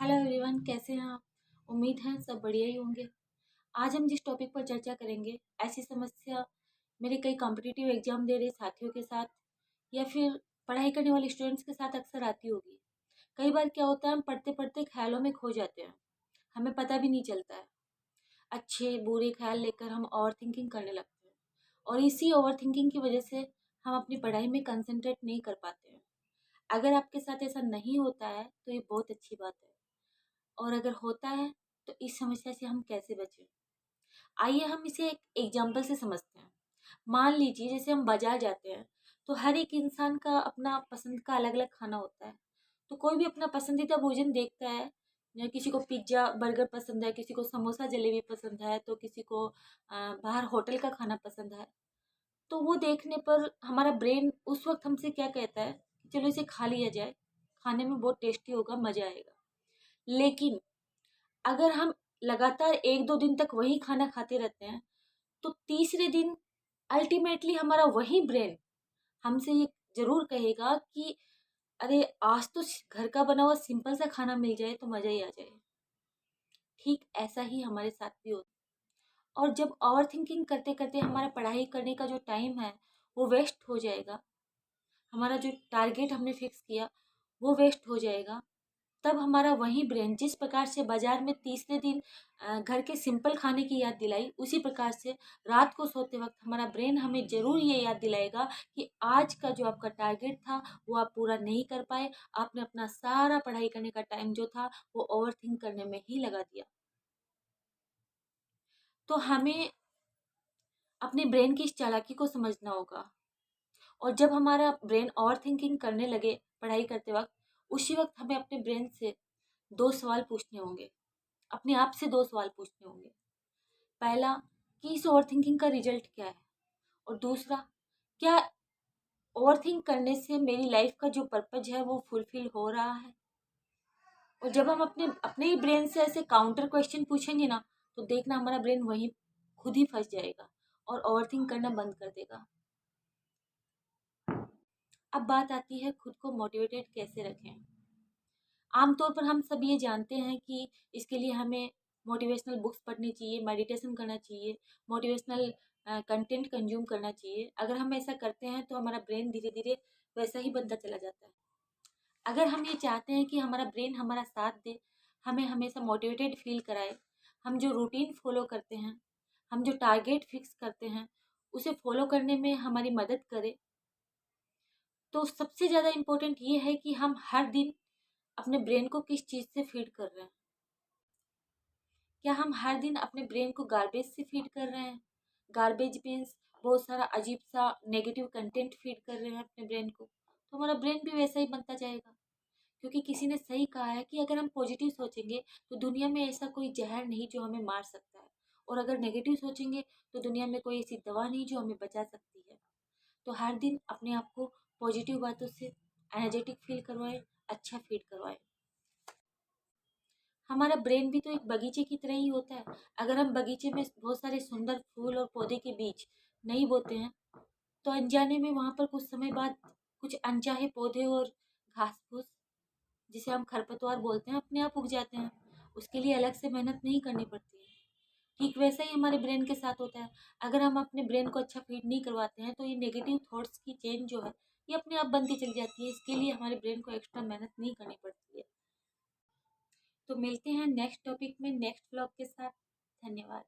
Hello everyone, कैसे हैं आप। उम्मीद है सब बढ़िया ही होंगे। आज हम जिस टॉपिक पर चर्चा करेंगे, ऐसी समस्या मेरे कई कॉम्पिटिटिव एग्जाम दे रहे साथियों के साथ या फिर पढ़ाई करने वाले स्टूडेंट्स के साथ अक्सर आती होगी। कई बार क्या होता है, हम पढ़ते पढ़ते ख्यालों में खो जाते हैं, हमें पता भी नहीं चलता है। अच्छे बुरे ख्याल लेकर हम ओवर थिंकिंग करने लगते हैं और इसी ओवर थिंकिंग की वजह से हम अपनी पढ़ाई में कंसंट्रेट नहीं कर पाते हैं। अगर आपके साथ ऐसा नहीं होता है तो ये बहुत अच्छी बात है, और अगर होता है तो इस समस्या से हम कैसे बचें। आइए हम इसे एक एग्जाम्पल से समझते हैं। मान लीजिए जैसे हम बाजार जाते हैं, तो हर एक इंसान का अपना पसंद का अलग अलग खाना होता है। तो कोई भी अपना पसंदीदा भोजन देखता है, या किसी को पिज्ज़ा बर्गर पसंद है, किसी को समोसा जलेबी पसंद है, तो किसी को बाहर होटल का खाना पसंद है। तो वो देखने पर हमारा ब्रेन उस वक्त हमसे क्या कहता है कि चलो इसे खा लिया जाए, खाने में बहुत टेस्टी होगा, मज़ा आएगा। लेकिन अगर हम लगातार 1-2 दिन तक वही खाना खाते रहते हैं, तो तीसरे दिन अल्टीमेटली हमारा वही ब्रेन हमसे ये ज़रूर कहेगा कि अरे आज तो घर का बना हुआ सिंपल सा खाना मिल जाए तो मज़ा ही आ जाए। ठीक ऐसा ही हमारे साथ भी होता है, और जब ओवरथिंकिंग करते-करते हमारा पढ़ाई करने का जो टाइम है, वो वेस्ट हो जाएगा, हमारा जो टारगेट हमने फिक्स किया, वो वेस्ट हो जाएगा। तब हमारा वही ब्रेन जिस प्रकार से बाजार में तीसरे दिन घर के सिंपल खाने की याद दिलाई, उसी प्रकार से रात को सोते वक्त हमारा ब्रेन हमें ज़रूर ये याद दिलाएगा कि आज का जो आपका टारगेट था वो आप पूरा नहीं कर पाए। आपने अपना सारा पढ़ाई करने का टाइम जो था वो ओवरथिंक करने में ही लगा दिया। तो हमें अपने ब्रेन की इस चालाकी को समझना होगा, और जब हमारा ब्रेन ओवर थिंकिंग करने लगे पढ़ाई करते वक्त, उसी वक्त हमें अपने ब्रेन से 2 सवाल पूछने होंगे, अपने आप से 2 सवाल पूछने होंगे। पहला, कि इस ओवरथिंकिंग का रिजल्ट क्या है, और दूसरा, क्या ओवरथिंक करने से मेरी लाइफ का जो पर्पज है वो फुलफिल हो रहा है। और जब हम अपने अपने ही ब्रेन से ऐसे काउंटर क्वेश्चन पूछेंगे ना, तो देखना हमारा ब्रेन वहीं खुद ही फंस जाएगा और ओवरथिंक करना बंद कर देगा। अब बात आती है खुद को मोटिवेटेड कैसे रखें। आमतौर पर हम सब ये जानते हैं कि इसके लिए हमें मोटिवेशनल बुक्स पढ़नी चाहिए, मेडिटेशन करना चाहिए, मोटिवेशनल कंटेंट कंज्यूम करना चाहिए। अगर हम ऐसा करते हैं तो हमारा ब्रेन धीरे धीरे वैसा ही बनता चला जाता है। अगर हम ये चाहते हैं कि हमारा ब्रेन हमारा साथ दे, हमें हमेशा मोटिवेटेड फील कराए, हम जो रूटीन फॉलो करते हैं, हम जो टारगेट फिक्स करते हैं, उसे फॉलो करने में हमारी मदद करे, तो सबसे ज़्यादा इम्पोर्टेंट ये है कि हम हर दिन अपने ब्रेन को किस चीज़ से फीड कर रहे हैं। क्या हम हर दिन अपने ब्रेन को गार्बेज से फीड कर रहे हैं? गार्बेज मीन्स बहुत सारा अजीब सा नेगेटिव कंटेंट फीड कर रहे हैं अपने ब्रेन को, तो हमारा ब्रेन भी वैसा ही बनता जाएगा। क्योंकि किसी ने सही कहा है कि अगर हम पॉजिटिव सोचेंगे तो दुनिया में ऐसा कोई जहर नहीं जो हमें मार सकता है, और अगर नेगेटिव सोचेंगे तो दुनिया में कोई ऐसी दवा नहीं जो हमें बचा सकती है। तो हर दिन अपने आप को पॉजिटिव बातों से एनर्जेटिक फील करवाएं, अच्छा फील करवाएं। हमारा ब्रेन भी तो एक बगीचे की तरह ही होता है। अगर हम बगीचे में बहुत सारे सुंदर फूल और पौधे के बीज नहीं बोते हैं, तो अनजाने में वहाँ पर कुछ समय बाद कुछ अनचाहे पौधे और घास फूस, जिसे हम खरपतवार बोलते हैं, अपने आप उग जाते हैं। उसके लिए अलग से मेहनत नहीं करनी पड़ती है। ठीक वैसा ही हमारे ब्रेन के साथ होता है। अगर हम अपने ब्रेन को अच्छा फीड नहीं करवाते हैं तो ये नेगेटिव थॉट्स की चेन जो है, ये अपने आप बनती चली जाती है। इसके लिए हमारे ब्रेन को एक्स्ट्रा मेहनत नहीं करनी पड़ती है। तो मिलते हैं नेक्स्ट टॉपिक में नेक्स्ट व्लॉग के साथ। धन्यवाद।